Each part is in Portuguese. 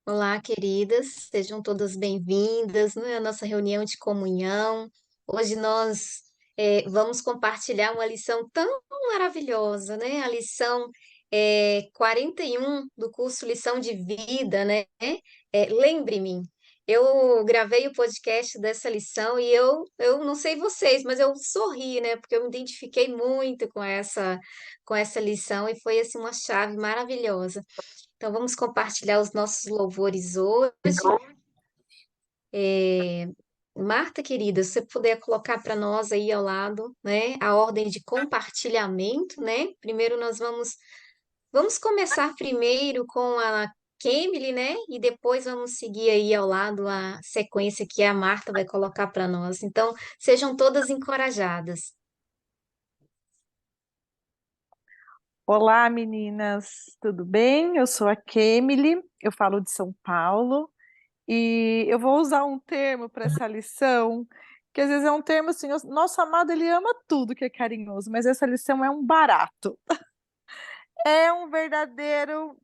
Olá, queridas, sejam todas bem-vindas, né, à nossa reunião de comunhão. Hoje nós vamos compartilhar uma lição tão maravilhosa, né? A lição 41 do curso Lição de Vida, né? Lembre-me. Eu gravei o podcast dessa lição e eu não sei vocês, mas eu sorri, né? Porque eu me identifiquei muito com essa lição e foi assim uma chave maravilhosa. Então, vamos compartilhar os nossos louvores hoje. É, Marta, querida, se você puder colocar para nós aí ao lado, né, a ordem de compartilhamento, né? Primeiro vamos começar primeiro com a Kemily, né? E depois vamos seguir aí ao lado a sequência que a Marta vai colocar para nós. Então, sejam todas encorajadas. Olá, meninas, tudo bem? Eu sou a Kemily, eu falo de São Paulo e eu vou usar um termo para essa lição, que às vezes é um termo assim, nosso amado ele ama tudo que é carinhoso, mas essa lição é um barato. É um verdadeiro,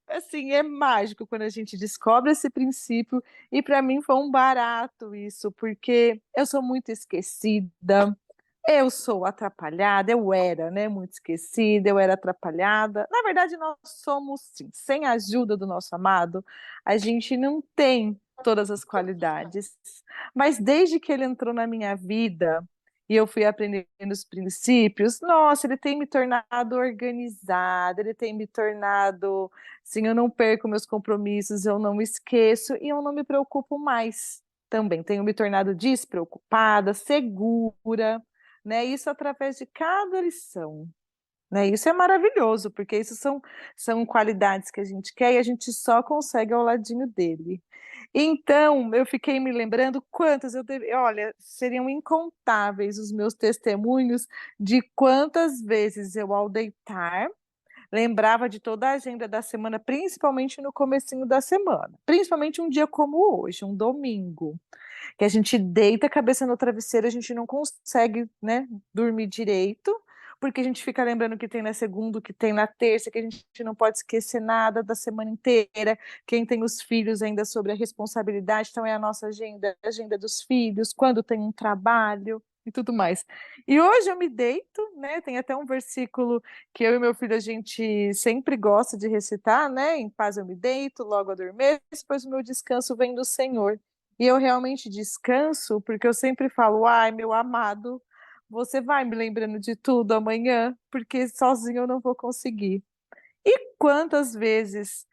assim, é mágico quando a gente descobre esse princípio e para mim foi um barato isso, porque eu sou muito esquecida. Eu sou atrapalhada, eu era, né, muito esquecida, eu era atrapalhada. Na verdade, nós somos, sim, sem a ajuda do nosso amado, a gente não tem todas as qualidades. Mas desde que ele entrou na minha vida e eu fui aprendendo os princípios, nossa, ele tem me tornado organizada, ele tem me tornado, assim, eu não perco meus compromissos, eu não me esqueço e eu não me preocupo mais. Também tenho me tornado despreocupada, segura, né? Isso através de cada lição, né? Isso é maravilhoso, porque isso são qualidades que a gente quer e a gente só consegue ao ladinho dele. Então, eu fiquei me lembrando quantas eu teve, olha, seriam incontáveis os meus testemunhos de quantas vezes eu ao deitar lembrava de toda a agenda da semana, principalmente no comecinho da semana, principalmente um dia como hoje, um domingo que a gente deita a cabeça no travesseiro, a gente não consegue, né, dormir direito, porque a gente fica lembrando o que tem na segunda, o que tem na terça, que a gente não pode esquecer nada da semana inteira. Quem tem os filhos ainda sobre a responsabilidade, então é a nossa agenda, a agenda dos filhos, quando tem um trabalho e tudo mais. E hoje eu me deito, né? Tem até um versículo que eu e meu filho a gente sempre gosta de recitar, né? Em paz eu me deito, logo adormeço, pois o meu descanso vem do Senhor. E eu realmente descanso porque eu sempre falo, ai, meu amado, você vai me lembrando de tudo amanhã, porque sozinho eu não vou conseguir. E quantas vezes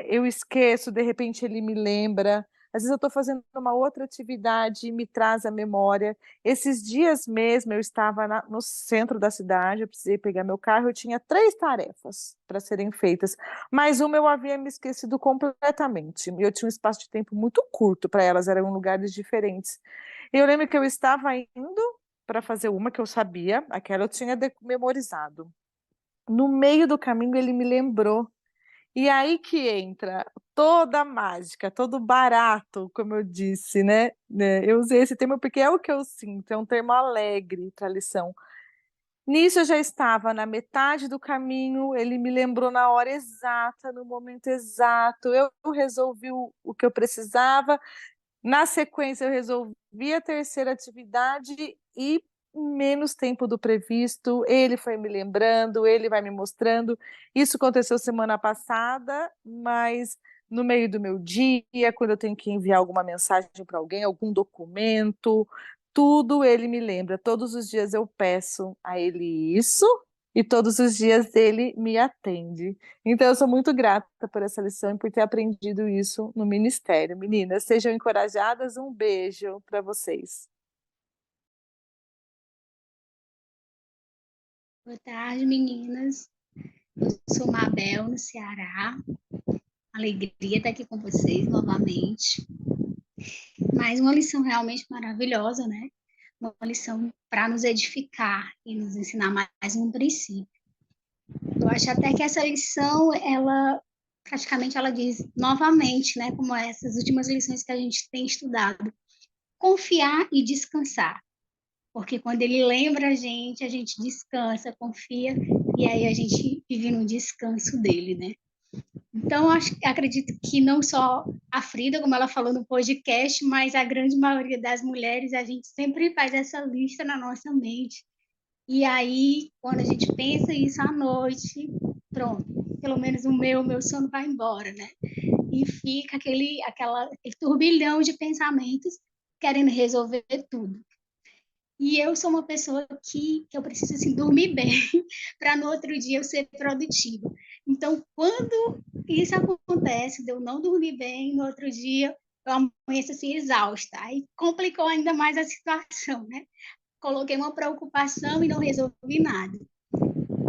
eu esqueço, de repente ele me lembra. Às vezes eu estou fazendo uma outra atividade e me traz a memória. Esses dias mesmo eu estava no centro da cidade, eu precisei pegar meu carro, eu tinha 3 tarefas para serem feitas, mas uma eu havia me esquecido completamente. Eu tinha um espaço de tempo muito curto para elas, eram lugares diferentes. E eu lembro que eu estava indo para fazer uma que eu sabia, aquela eu tinha memorizado. No meio do caminho ele me lembrou. E aí que entra toda a mágica, todo o barato, como eu disse, né? Eu usei esse termo porque é o que eu sinto, é um termo alegre para a lição. Nisso eu já estava na metade do caminho, ele me lembrou na hora exata, no momento exato. Eu resolvi o que eu precisava, na sequência, eu resolvi a terceira atividade e menos tempo do previsto. Ele foi me lembrando, ele vai me mostrando. Isso aconteceu semana passada, mas no meio do meu dia, quando eu tenho que enviar alguma mensagem para alguém, algum documento, tudo ele me lembra. Todos os dias eu peço a ele isso. E todos os dias ele me atende. Então, eu sou muito grata por essa lição e por ter aprendido isso no ministério. Meninas, sejam encorajadas. Um beijo para vocês. Boa tarde, meninas. Eu sou Mabel, no Ceará. Alegria estar aqui com vocês novamente. Mais uma lição realmente maravilhosa, né? Uma lição para nos edificar e nos ensinar mais um princípio. Eu acho até que essa lição, ela praticamente ela diz novamente, né? Como essas últimas lições que a gente tem estudado, confiar e descansar. Porque quando ele lembra a gente descansa, confia, e aí a gente vive no descanso dele, né? Então, acredito que não só a Frida, como ela falou no podcast, mas a grande maioria das mulheres, a gente sempre faz essa lista na nossa mente. E aí, quando a gente pensa isso à noite, pronto, pelo menos meu sono vai embora, né? E fica aquele turbilhão de pensamentos querendo resolver tudo. E eu sou uma pessoa que eu preciso assim, dormir bem para no outro dia eu ser produtiva. Então, quando isso acontece, de eu não dormir bem, no outro dia eu amanheço assim exausta. Aí complicou ainda mais a situação, né? Coloquei uma preocupação e não resolvi nada.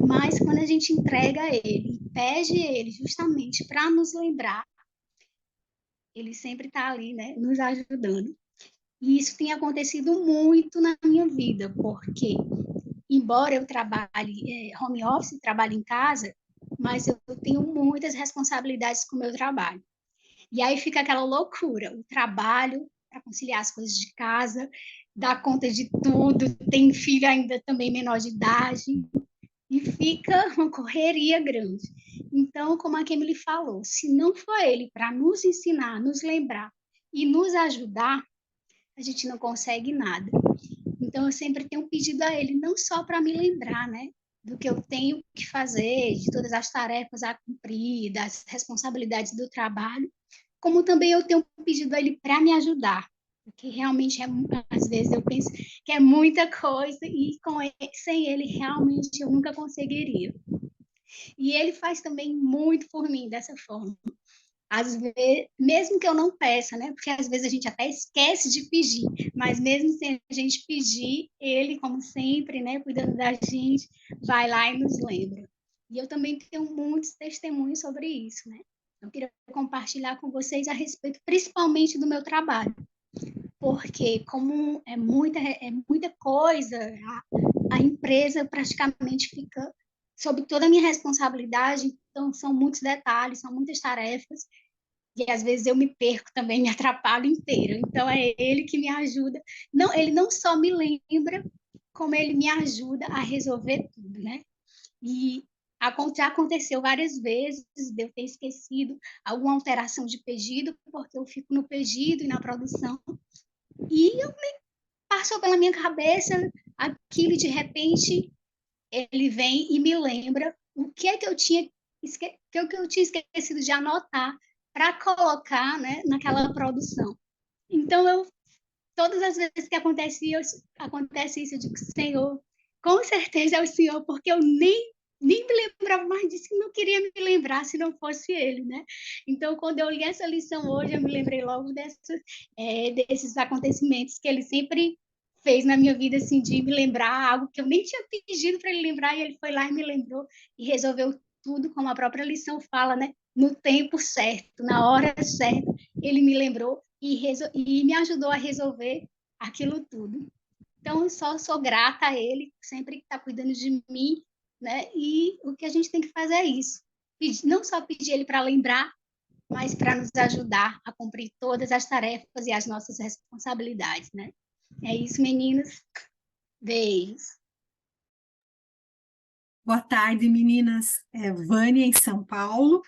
Mas quando a gente entrega ele, pede ele justamente para nos lembrar, ele sempre está ali, né, nos ajudando. E isso tem acontecido muito na minha vida, porque embora eu trabalhe home office, trabalhe em casa, mas eu tenho muitas responsabilidades com o meu trabalho. E aí fica aquela loucura, o trabalho para conciliar as coisas de casa, dar conta de tudo, tem filho ainda também menor de idade, e fica uma correria grande. Então, como a Kemily falou, se não for ele para nos ensinar, nos lembrar e nos ajudar, a gente não consegue nada. Então, eu sempre tenho pedido a ele, não só para me lembrar, né, do que eu tenho que fazer, de todas as tarefas a cumprir, das responsabilidades do trabalho, como também eu tenho pedido a ele para me ajudar, porque realmente às vezes eu penso que é muita coisa e sem ele realmente eu nunca conseguiria. E ele faz também muito por mim dessa forma. Às vezes, mesmo que eu não peça, né? Porque às vezes a gente até esquece de pedir, mas mesmo sem a gente pedir, ele, como sempre, né, cuidando da gente, vai lá e nos lembra. E eu também tenho muitos testemunhos sobre isso, né? Eu queria compartilhar com vocês a respeito, principalmente do meu trabalho, porque como é muita coisa, a empresa praticamente fica sob toda a minha responsabilidade, então são muitos detalhes, são muitas tarefas, e às vezes eu me perco também, me atrapalho inteira. Então é ele que me ajuda. Não, ele não só me lembra, como ele me ajuda a resolver tudo, né? E já aconteceu várias vezes de eu ter esquecido alguma alteração de pedido, porque eu fico no pedido e na produção, e passou pela minha cabeça aquilo, e de repente ele vem e me lembra o que é que eu tinha esquecido de anotar para colocar, né, naquela produção. Então, todas as vezes que acontece isso, eu digo, Senhor, com certeza é o Senhor, porque eu nem me lembrava mais disso, e não queria me lembrar se não fosse Ele, né? Então, quando eu li essa lição hoje, eu me lembrei logo desses acontecimentos que Ele sempre fez na minha vida, assim, de me lembrar algo que eu nem tinha pedido para Ele lembrar, e Ele foi lá e me lembrou e resolveu tudo, como a própria lição fala, né? No tempo certo, na hora certa, Ele me lembrou e me ajudou a resolver aquilo tudo. Então, eu só sou grata a Ele, sempre que está cuidando de mim, né? E o que a gente tem que fazer é isso. Não só pedir Ele para lembrar, mas para nos ajudar a cumprir todas as tarefas e as nossas responsabilidades, né? É isso, meninas. Beijos. Boa tarde, meninas. É Vânia, em São Paulo.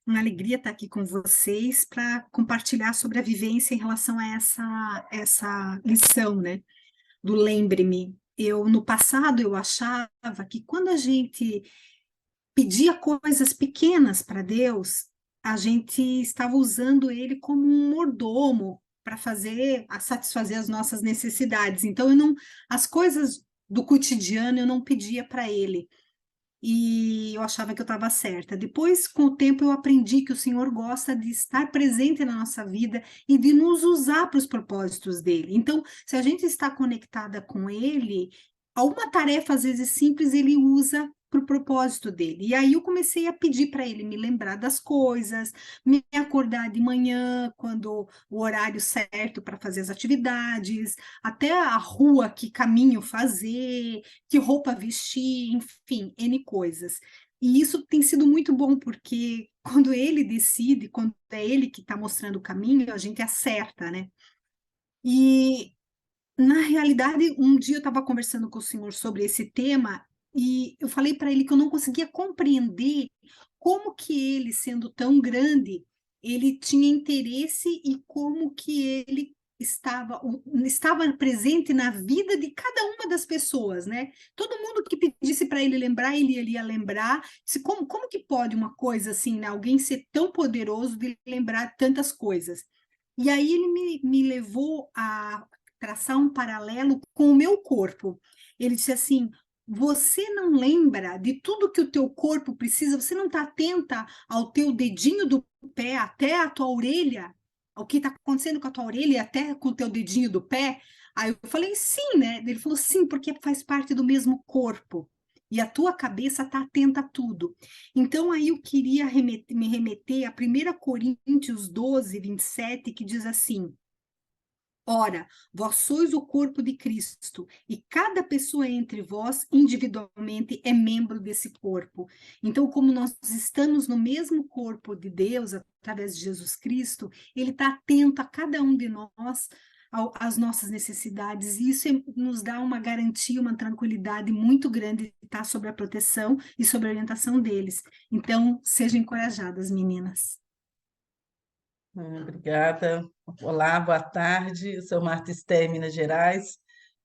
Uma alegria estar aqui com vocês para compartilhar sobre a vivência em relação a essa lição, né? Do lembre-me. No passado, eu achava que quando a gente pedia coisas pequenas para Deus, a gente estava usando ele como um mordomo para satisfazer as nossas necessidades. Então, as coisas do cotidiano eu não pedia para ele. E eu achava que eu estava certa. Depois, com o tempo, eu aprendi que o Senhor gosta de estar presente na nossa vida e de nos usar para os propósitos dele. Então, se a gente está conectada com ele, alguma tarefa, às vezes simples, ele usa para o propósito dele. E aí eu comecei a pedir para ele me lembrar das coisas, me acordar de manhã, quando o horário certo para fazer as atividades, até a rua que caminho fazer, que roupa vestir, enfim, N coisas. E isso tem sido muito bom, porque quando ele decide, quando é ele que está mostrando o caminho, a gente acerta, né? E, na realidade, um dia eu estava conversando com o senhor sobre esse tema e eu falei para ele que eu não conseguia compreender como que ele, sendo tão grande, ele tinha interesse e como que ele estava presente na vida de cada uma das pessoas, né? Todo mundo que pedisse para ele lembrar, ele ia lembrar. Como que pode uma coisa assim, né? Alguém ser tão poderoso de lembrar tantas coisas? E aí ele me levou a traçar um paralelo com o meu corpo. Ele disse assim: você não lembra de tudo que o teu corpo precisa? Você não está atenta ao teu dedinho do pé até a tua orelha? O que está acontecendo com a tua orelha e até com o teu dedinho do pé? Aí eu falei, sim, né? Ele falou, sim, porque faz parte do mesmo corpo. E a tua cabeça está atenta a tudo. Então, aí eu queria me remeter a 1 Coríntios 12, 27, que diz assim: ora, vós sois o corpo de Cristo, e cada pessoa entre vós, individualmente, é membro desse corpo. Então, como nós estamos no mesmo corpo de Deus, através de Jesus Cristo, ele está atento a cada um de nós, às nossas necessidades, e isso nos dá uma garantia, uma tranquilidade muito grande de estar sob a proteção e sob a orientação deles. Então, sejam encorajadas, meninas. Obrigada. Olá, boa tarde. Eu sou Marta Esté, Minas Gerais,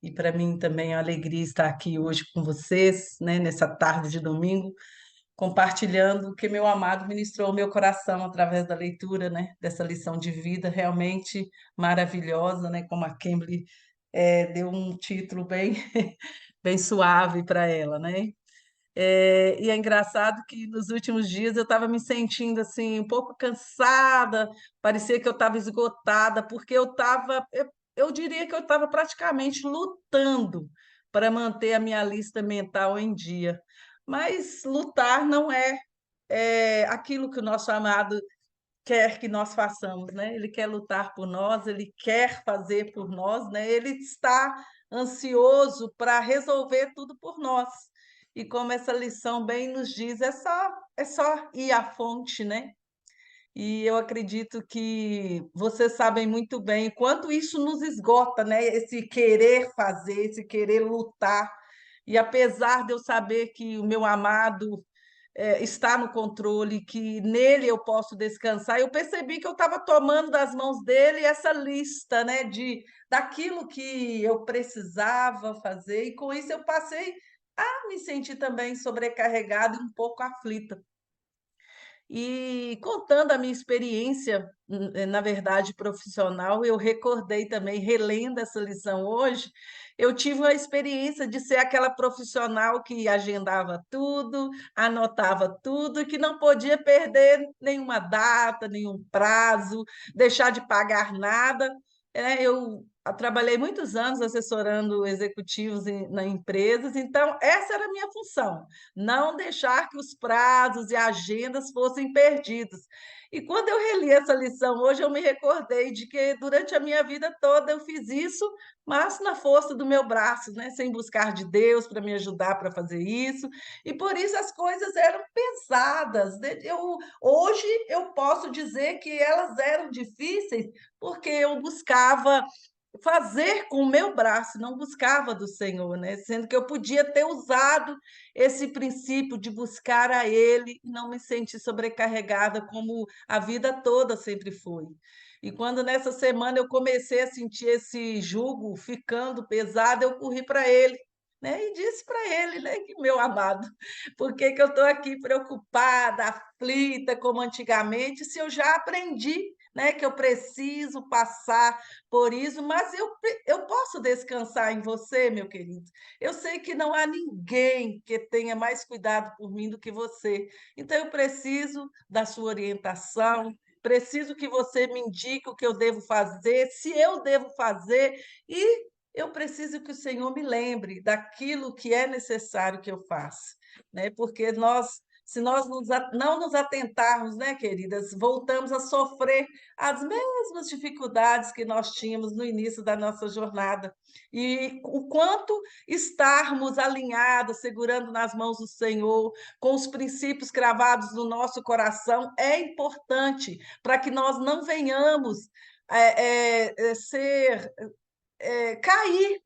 e para mim também é uma alegria estar aqui hoje com vocês, né, nessa tarde de domingo, compartilhando o que meu amado ministrou ao meu coração através da leitura, né, dessa lição de vida realmente maravilhosa, né, como a Kimberly deu um título bem, bem suave para ela, né? E é engraçado que nos últimos dias eu estava me sentindo assim um pouco cansada, parecia que eu estava esgotada, porque eu diria que eu estava praticamente lutando para manter a minha lista mental em dia. Mas lutar não é aquilo que o nosso amado quer que nós façamos, né? Ele quer lutar por nós, ele quer fazer por nós, né? Ele está ansioso para resolver tudo por nós. E como essa lição bem nos diz, é só ir à fonte, né? E eu acredito que vocês sabem muito bem o quanto isso nos esgota, né? Esse querer fazer, esse querer lutar. E apesar de eu saber que o meu amado está no controle, que nele eu posso descansar. Eu percebi que eu estava tomando das mãos dele essa lista, né, daquilo que eu precisava fazer, e com isso eu passei a me sentir também sobrecarregada e um pouco aflita. E contando a minha experiência, na verdade, profissional, eu recordei também, relendo essa lição hoje, eu tive a experiência de ser aquela profissional que agendava tudo, anotava tudo, e que não podia perder nenhuma data, nenhum prazo, deixar de pagar nada. Eu trabalhei muitos anos assessorando executivos em empresas, então essa era a minha função, não deixar que os prazos e agendas fossem perdidos. E quando eu reli essa lição hoje, eu me recordei de que durante a minha vida toda eu fiz isso, mas na força do meu braço, né? Sem buscar de Deus para me ajudar para fazer isso. E por isso as coisas eram pesadas, né? Hoje eu posso dizer que elas eram difíceis, porque eu buscava fazer com o meu braço, não buscava do Senhor, né? Sendo que eu podia ter usado esse princípio de buscar a Ele e não me sentir sobrecarregada como a vida toda sempre foi. E quando nessa semana eu comecei a sentir esse jugo ficando pesado, eu corri para Ele. Né? E disse para ele, né, que meu amado, por que que eu estou aqui preocupada, aflita, como antigamente, se eu já aprendi, né, que eu preciso passar por isso, mas eu posso descansar em você, meu querido. Eu sei que não há ninguém que tenha mais cuidado por mim do que você. Então, eu preciso da sua orientação, preciso que você me indique o que eu devo fazer, se eu devo fazer, e eu preciso que o Senhor me lembre daquilo que é necessário que eu faça, né? Porque se nós não nos atentarmos, né, queridas, voltamos a sofrer as mesmas dificuldades que nós tínhamos no início da nossa jornada. E o quanto estarmos alinhados, segurando nas mãos do Senhor, com os princípios cravados no nosso coração, é importante para que nós não venhamos ser cair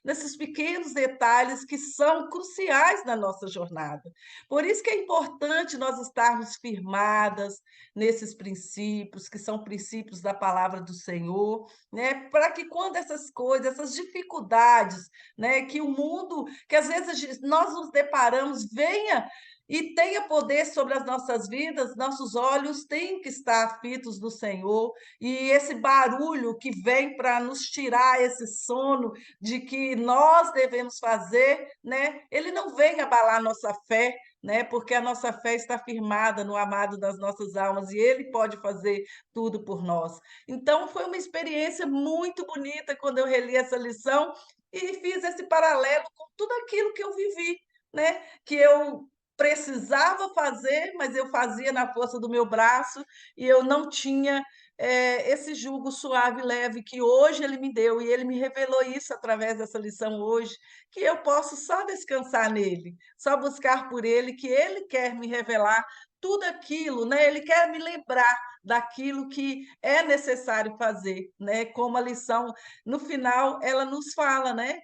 nesses pequenos detalhes que são cruciais na nossa jornada. Por isso que é importante nós estarmos firmadas nesses princípios, que são princípios da palavra do Senhor, né? Para que quando essas coisas, essas dificuldades, né, que o mundo, que às vezes nós nos deparamos, venha e tenha poder sobre as nossas vidas, nossos olhos têm que estar fitos no Senhor, e esse barulho que vem para nos tirar esse sono de que nós devemos fazer, né? Ele não vem abalar a nossa fé, né? Porque a nossa fé está firmada no amado das nossas almas e ele pode fazer tudo por nós. Então, foi uma experiência muito bonita quando eu reli essa lição e fiz esse paralelo com tudo aquilo que eu vivi, né? Que eu precisava fazer, mas eu fazia na força do meu braço e eu não tinha esse jugo suave e leve que hoje ele me deu, e ele me revelou isso através dessa lição hoje, que eu posso só descansar nele, só buscar por ele, que ele quer me revelar tudo aquilo, né? Ele quer me lembrar daquilo que é necessário fazer, né? Como a lição, no final, ela nos fala, né?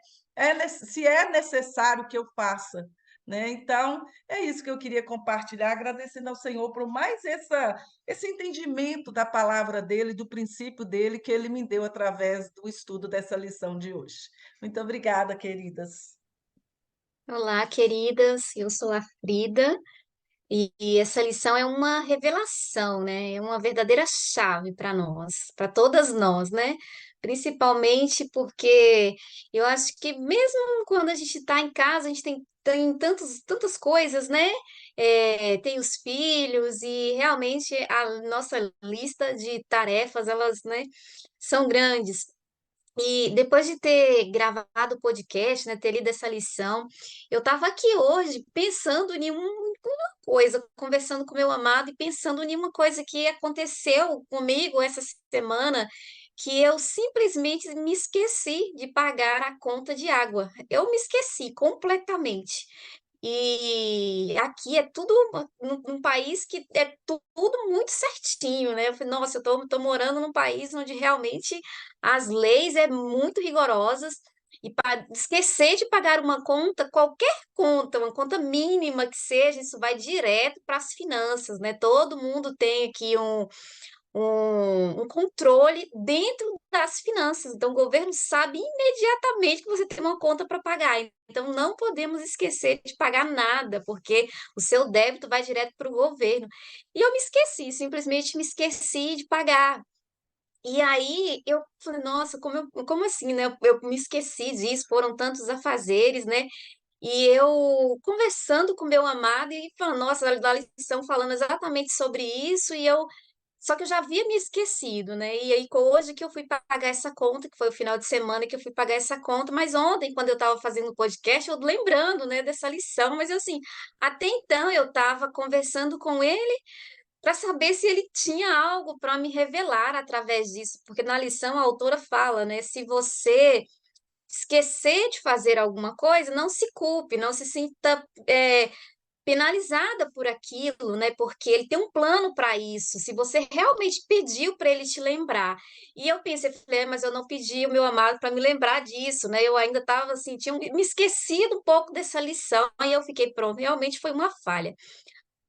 Se é necessário que eu faça, né? Então, é isso que eu queria compartilhar, agradecendo ao Senhor por mais esse entendimento da palavra dele, do princípio dele, que ele me deu através do estudo dessa lição de hoje. Muito obrigada, queridas. Olá, queridas, eu sou a Frida e essa lição é uma revelação, né? É uma verdadeira chave para nós, para todas nós, né? Principalmente porque eu acho que mesmo quando a gente está em casa, a gente tem tantas coisas, né? Tem os filhos e realmente a nossa lista de tarefas, elas, né, são grandes. E depois de ter gravado o podcast, né, ter lido essa lição, eu estava aqui hoje pensando em uma coisa, conversando com meu amado e pensando em uma coisa que aconteceu comigo essa semana, que eu simplesmente me esqueci de pagar a conta de água. Eu me esqueci completamente. E aqui é tudo num país que é tudo muito certinho, né? Eu falei, nossa, eu tô morando num país onde realmente as leis é muito rigorosas e para esquecer de pagar uma conta, qualquer conta, uma conta mínima que seja, isso vai direto para as finanças, né? Todo mundo tem aqui um controle dentro das finanças. Então, o governo sabe imediatamente que você tem uma conta para pagar. Então, não podemos esquecer de pagar nada, porque o seu débito vai direto para o governo. E eu me esqueci, simplesmente me esqueci de pagar. E aí eu falei, nossa, como assim, né? Eu me esqueci disso, foram tantos afazeres, né? E eu conversando com meu amado e falando, nossa, da lição falando exatamente sobre isso, só que eu já havia me esquecido, né? E aí, hoje que eu fui pagar essa conta, que foi o final de semana que eu fui pagar essa conta, mas ontem, quando eu estava fazendo o podcast, eu lembrando, né, dessa lição, mas assim, até então eu estava conversando com ele para saber se ele tinha algo para me revelar através disso, porque na lição a autora fala, né, se você esquecer de fazer alguma coisa, não se culpe, não se sinta penalizada por aquilo, né? Porque ele tem um plano para isso. Se você realmente pediu para ele te lembrar. E eu pensei, falei, mas eu não pedi o meu amado para me lembrar disso, né? Eu ainda estava assim, tinha me esquecido um pouco dessa lição. Aí eu fiquei pronto, realmente foi uma falha.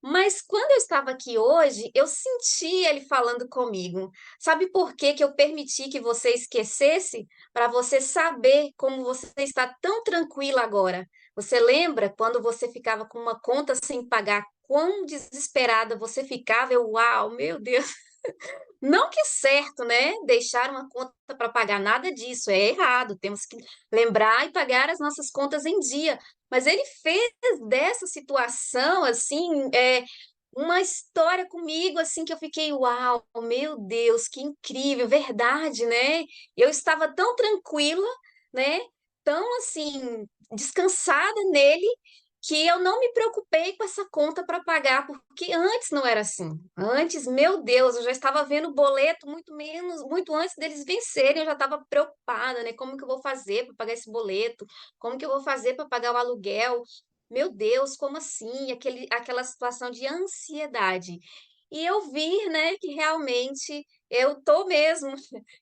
Mas quando eu estava aqui hoje, eu senti ele falando comigo. Sabe por que que eu permiti que você esquecesse? Para você saber como você está tão tranquila agora. Você lembra quando você ficava com uma conta sem pagar, quão desesperada você ficava? Uau, meu Deus! Não que é certo, né? Deixar uma conta para pagar, nada disso, é errado. Temos que lembrar e pagar as nossas contas em dia. Mas ele fez dessa situação, assim, uma história comigo, assim, que eu fiquei, uau, meu Deus, que incrível, verdade, né? Eu estava tão tranquila, né? Tão, assim, descansada nele, que eu não me preocupei com essa conta para pagar, porque antes não era assim. Antes, meu Deus, eu já estava vendo o boleto muito antes deles vencerem, eu já estava preocupada, né? Como que eu vou fazer para pagar esse boleto? Como que eu vou fazer para pagar o aluguel? Meu Deus, como assim? Aquela situação de ansiedade. e eu vi, né, que realmente eu tô mesmo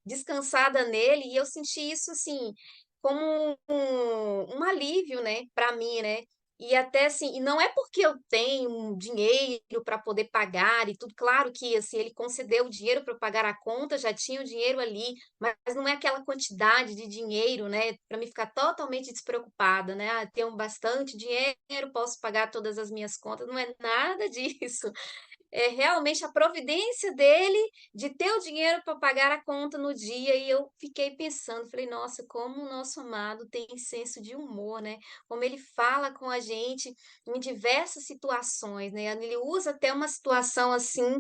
descansada nele, e eu senti isso, assim, como um alívio, né, para mim, né? E até assim, e não é porque eu tenho um dinheiro para poder pagar e tudo, claro que assim, ele concedeu o dinheiro para pagar a conta, já tinha o dinheiro ali, mas não é aquela quantidade de dinheiro, né, para me ficar totalmente despreocupada, né? Ah, tenho bastante dinheiro, posso pagar todas as minhas contas, não é nada disso. É realmente a providência dele de ter o dinheiro para pagar a conta no dia. E eu fiquei pensando, falei, nossa, como o nosso amado tem senso de humor, né? Como ele fala com a gente em diversas situações, né? Ele usa até uma situação assim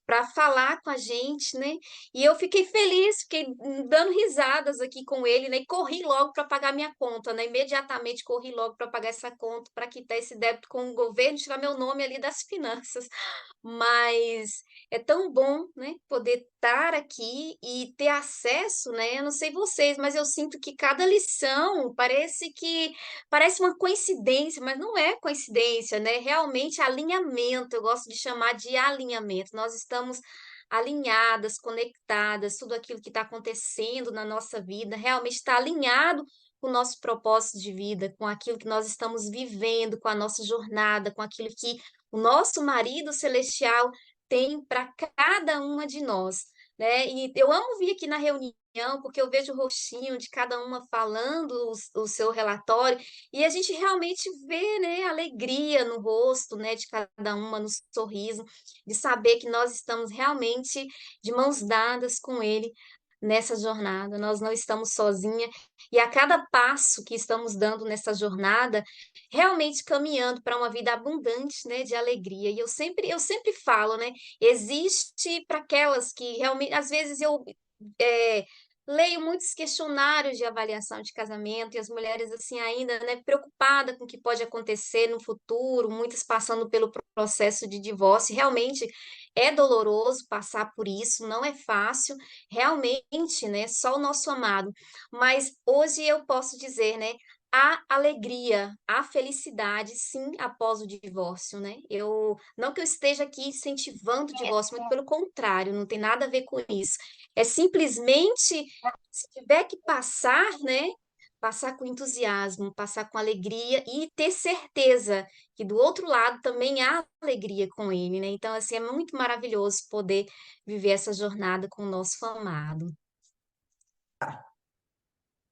para falar com a gente, né? E eu fiquei feliz, fiquei dando risadas aqui com ele, né? E corri logo para pagar minha conta, né? Imediatamente corri logo para pagar essa conta, para quitar esse débito com o governo, tirar meu nome ali das finanças. Mas é tão bom, né, poder estar aqui e ter acesso, né? Eu não sei vocês, mas eu sinto que cada lição parece uma coincidência, mas não é coincidência, né? Realmente alinhamento, eu gosto de chamar de alinhamento. Nós estamos alinhadas, conectadas, tudo aquilo que está acontecendo na nossa vida realmente está alinhado com o nosso propósito de vida, com aquilo que nós estamos vivendo, com a nossa jornada, com aquilo que o nosso marido celestial tem para cada uma de nós, né? E eu amo vir aqui na reunião, porque eu vejo o rostinho de cada uma falando o seu relatório, e a gente realmente vê, né, alegria no rosto, né, de cada uma, no sorriso, de saber que nós estamos realmente de mãos dadas com ele nessa jornada, nós não estamos sozinhas, e a cada passo que estamos dando nessa jornada, realmente caminhando para uma vida abundante, né, de alegria. E eu sempre falo, né, existe para aquelas que realmente, às vezes é, leio muitos questionários de avaliação de casamento e as mulheres assim ainda, né, preocupadas com o que pode acontecer no futuro, muitas passando pelo processo de divórcio. Realmente é doloroso passar por isso, não é fácil, realmente, né, só o nosso amado. Mas hoje eu posso dizer, né, há alegria, há felicidade, sim, após o divórcio, né? Não que eu esteja aqui incentivando o divórcio, muito pelo contrário, não tem nada a ver com isso. É simplesmente, se tiver que passar, né? Passar com entusiasmo, passar com alegria e ter certeza que do outro lado também há alegria com ele, né? Então, assim, é muito maravilhoso poder viver essa jornada com o nosso amado.